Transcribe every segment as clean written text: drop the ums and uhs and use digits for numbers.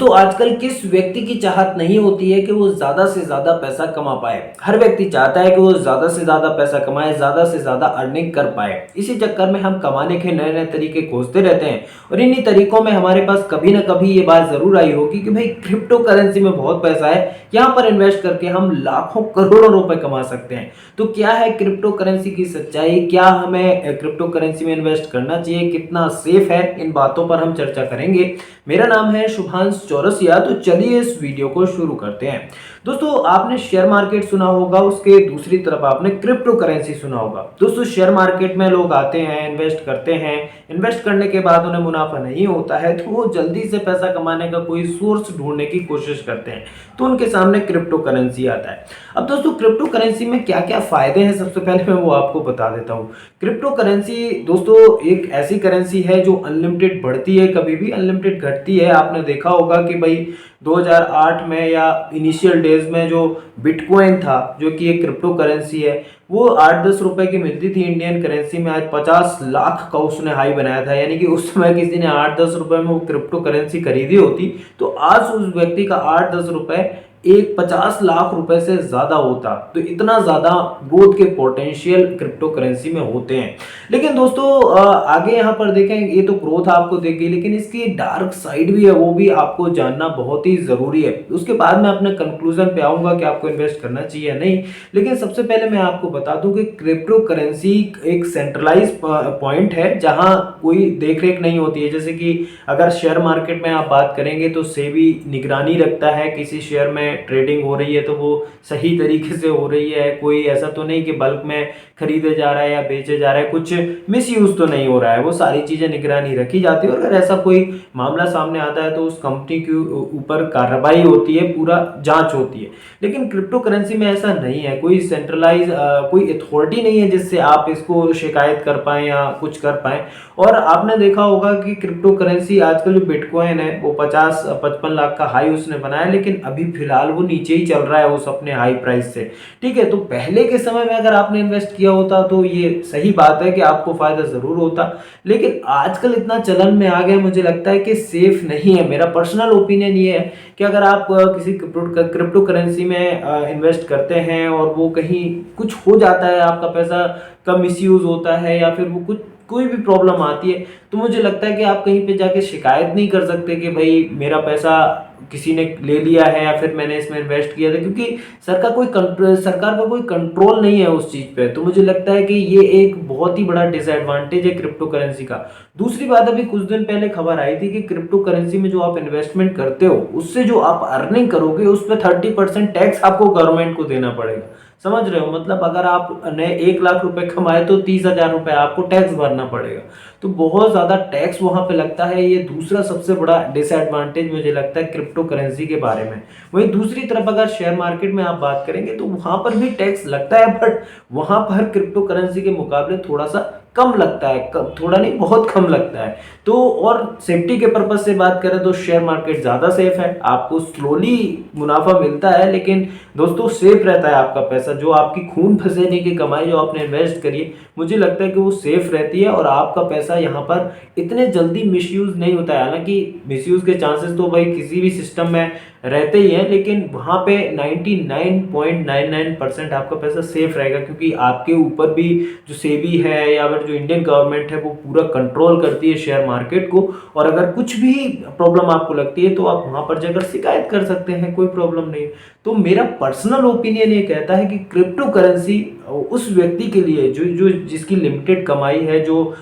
दोस्तों आजकल किस व्यक्ति की चाहत नहीं होती है कि वो ज़्यादा से ज़्यादा पैसा कमा पाए। हर व्यक्ति चाहता है कि वो ज़्यादा से ज़्यादा पैसा कमाए, ज़्यादा से ज़्यादा अर्निंग कर पाए। इसी चक्कर में हम कमाने के नए नए तरीके खोजते रहते हैं और इन्हीं तरीकों में हमारे पास कभी ना कभी ये बात ज़रूर आई होगी कि भाई क्रिप्टो करेंसी में बहुत पैसा है, यहाँ पर इन्वेस्ट करके हम लाखों करोड़ों रुपए कमा सकते हैं। तो क्या है क्रिप्टो करेंसी की सच्चाई, क्या हमें क्रिप्टो करेंसी में इन्वेस्ट करना चाहिए, कितना सेफ है, इन बातों पर हम चर्चा करेंगे। मेरा नाम है शुभांश चौरसिया। तो चलिए इस वीडियो को शुरू करते हैं। दोस्तों आपने शेयर मार्केट सुना होगा, उसके दूसरी तरफ आपने क्रिप्टो करेंसी सुना होगा। दोस्तों शेयर मार्केट में लोग आते हैं, इन्वेस्ट करते हैं, इन्वेस्ट करने के बाद उन्हें मुनाफा नहीं होता है तो वो जल्दी से पैसा कमाने का कोई सोर्स ढूंढने की कोशिश करते हैं, तो उनके सामने क्रिप्टो करेंसी आता है। अब दोस्तों क्रिप्टो करेंसी में क्या क्या फायदे हैं, सबसे पहले मैं वो आपको बता देता हूँ। क्रिप्टो करेंसी दोस्तों एक ऐसी करेंसी है जो अनलिमिटेड बढ़ती है, कभी भी अनलिमिटेड घटती है। आपने देखा होगा कि भाई 2008 में या इनिशियल डेज में जो बिटकॉइन था, जो कि एक क्रिप्टो करेंसी है, वो 8-10 रुपए की मिलती थी इंडियन करेंसी में। आज 50 लाख का उसने हाई बनाया था, यानी कि उस समय किसी ने 8-10 रुपए में वो क्रिप्टो करेंसी खरीदी होती तो आज उस व्यक्ति का 8-10 रुपए एक 50 लाख रुपए से ज्यादा होता। तो इतना ज्यादा ग्रोथ के पोटेंशियल क्रिप्टो करेंसी में होते हैं। लेकिन दोस्तों आगे यहाँ पर देखें, ये तो ग्रोथ आपको देगी, लेकिन इसकी डार्क साइड भी है, वो भी आपको जानना बहुत ही जरूरी है। उसके बाद मैं अपने कंक्लूजन पे आऊंगा कि आपको इन्वेस्ट करना चाहिए या नहीं। लेकिन सबसे पहले मैं आपको बता दूं कि क्रिप्टो करेंसी एक सेंट्रलाइज पॉइंट है जहां कोई देख रेख नहीं होती है। जैसे कि अगर शेयर मार्केट में आप बात करेंगे तो सेबी निगरानी रखता है, किसी शेयर में ट्रेडिंग हो रही है तो वो सही तरीके से हो रही है, कोई ऐसा तो नहीं कि बल्क में खरीदे जा रहा है या बेचे जा रहा है, कुछ मिसयूज तो नहीं हो रहा है। वो सारी चीजें निगरानी रखी जाती है और अगर ऐसा कोई मामला सामने आता है तो उस कंपनी के ऊपर कार्रवाई होती है, पूरा जांच होती है। लेकिन क्रिप्टो करेंसी में ऐसा नहीं है, कोई सेंट्रलाइज कोई अथॉरिटी नहीं है जिससे आप इसको शिकायत कर पाए या कुछ कर पाए। और आपने देखा होगा कि क्रिप्टो करेंसी आजकल जो बिटकॉइन है वो 50-55 लाख का हाई उसने बनाया, लेकिन अभी फिलहाल वो नीचे ही चल रहा है उस अपने हाई प्राइस से। ठीक है, तो पहले के समय में अगर आपने इन्वेस्ट किया होता तो ये सही बात है कि आपको फायदा जरूर होता, लेकिन आजकल इतना चलन में आ गया, मुझे लगता है कि सेफ नहीं है। मेरा पर्सनल ओपिनियन ये है कि अगर आप किसी क्रिप्टो करेंसी में इन्वेस्ट करते हैं और वो कहीं कुछ हो जाता है, आपका पैसा का मिसयूज होता है या फिर वो कुछ कोई भी प्रॉब्लम आती है, तो मुझे लगता है कि आप कहीं पे जाके शिकायत नहीं कर सकते कि भाई मेरा पैसा किसी ने ले लिया है या फिर मैंने इसमें इन्वेस्ट किया था, क्योंकि सरकार का कोई कंट्रोल नहीं है उस चीज पे। तो मुझे लगता है कि ये एक बहुत ही बड़ा डिसएडवांटेज है क्रिप्टो करेंसी का। दूसरी बात, अभी कुछ दिन पहले खबर आई थी कि क्रिप्टो करेंसी में जो आप इन्वेस्टमेंट करते हो उससे जो आप अर्निंग करोगे उस पर 30% टैक्स आपको गवर्नमेंट को देना पड़ेगा। समझ रहे हो, मतलब अगर आप ने 1 लाख रुपए कमाए तो 30,000 रुपए आपको टैक्स भरना पड़ेगा। तो बहुत ज्यादा टैक्स वहां पे लगता है। ये दूसरा सबसे बड़ा डिसएडवांटेज मुझे लगता है क्रिप्टो करेंसी के बारे में। वहीं दूसरी तरफ अगर शेयर मार्केट में आप बात करेंगे तो वहां पर भी टैक्स लगता है, बट वहां पर क्रिप्टो करेंसी के मुकाबले थोड़ा सा कम लगता है, थोड़ा नहीं बहुत कम लगता है। तो और सेफ्टी के पर्पज से बात करें तो शेयर मार्केट ज्यादा सेफ है, आपको स्लोली मुनाफा मिलता है, लेकिन दोस्तों सेफ रहता है आपका पैसा। जो आपकी खून पसीने की कमाई जो आपने इन्वेस्ट करी है, मुझे लगता है कि वो सेफ रहती है और आपका पैसा यहाँ पर इतने जल्दी मिसयूज नहीं होता है। हालांकि मिसयूज के चांसेस तो भाई किसी भी सिस्टम में रहते ही हैं, लेकिन वहां पे 99.99% आपका पैसा सेफ रहेगा, क्योंकि आपके ऊपर भी जो सेबी है या फिर जो इंडियन गवर्नमेंट है वो पूरा कंट्रोल करती है शेयर मार्केट को। और अगर कुछ भी प्रॉब्लम आपको लगती है तो आप वहां पर जाकर शिकायत कर सकते हैं, कोई प्रॉब्लम नहीं। तो मेरा पर्सनल ओपिनियन ये कहता है कि क्रिप्टो करेंसी उस व्यक्ति के लिए जो जिसकी लिमिटेड कमाई है, जो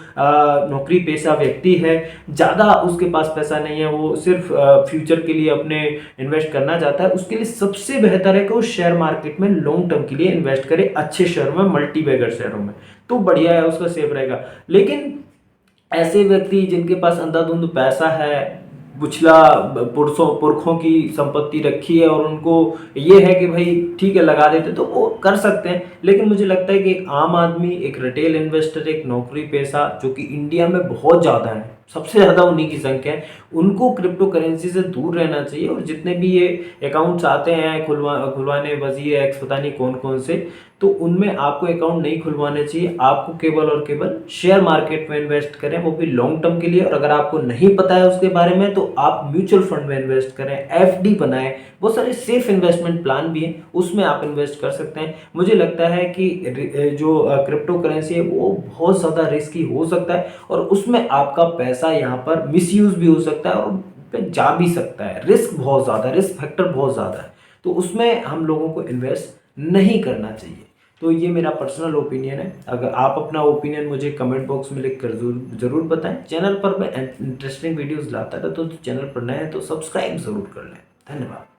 नौकरी पेशा व्यक्ति है, ज़्यादा उसके पास पैसा नहीं है, वो सिर्फ फ्यूचर के लिए अपने इन्वेस्ट करना चाहता है, उसके लिए सबसे बेहतर है कि वो शेयर मार्केट में लॉन्ग टर्म के लिए इन्वेस्ट करे, अच्छे शेयरों में, मल्टी बैगर शेयरों में, तो बढ़िया है, उसका सेफ रहेगा। लेकिन ऐसे व्यक्ति जिनके पास अंधाधुंध पैसा है, पिछला पुरखों की संपत्ति रखी है और उनको ये है कि भाई ठीक है लगा देते, तो वो कर सकते हैं। लेकिन मुझे लगता है कि एक आम आदमी, एक रिटेल इन्वेस्टर, एक नौकरी पेशा जो कि इंडिया में बहुत ज़्यादा है, सबसे ज़्यादा उन्हीं की संख्या है, उनको क्रिप्टो करेंसी से दूर रहना चाहिए। और जितने भी ये अकाउंट्स आते हैं खुलवाने, वजीर एक्स पता नहीं कौन कौन से, तो उनमें आपको अकाउंट नहीं खुलवाने चाहिए। आपको केवल और केवल शेयर मार्केट में इन्वेस्ट करें, वो भी लॉन्ग टर्म के लिए। और अगर आपको नहीं पता है उसके बारे में तो आप म्यूचुअल फंड में इन्वेस्ट करें, एफडी बनाएं। बहुत सारे सेफ इन्वेस्टमेंट प्लान भी हैं, उसमें आप इन्वेस्ट कर सकते हैं। मुझे लगता है कि जो क्रिप्टो करेंसी है वो बहुत ज़्यादा रिस्की हो सकता है और उसमें आपका पैसा यहाँ पर मिसयूज भी हो सकता है और पे जा भी सकता है। रिस्क बहुत ज़्यादा, रिस्क फैक्टर बहुत ज़्यादा है, तो उसमें हम लोगों को इन्वेस्ट नहीं करना चाहिए। तो ये मेरा पर्सनल ओपिनियन है। अगर आप अपना ओपिनियन मुझे कमेंट बॉक्स में लिख कर ज़रूर बताएं। चैनल पर मैं इंटरेस्टिंग वीडियोस लाता रहता हूं, तो चैनल पर नए हैं तो सब्सक्राइब ज़रूर कर लें। धन्यवाद।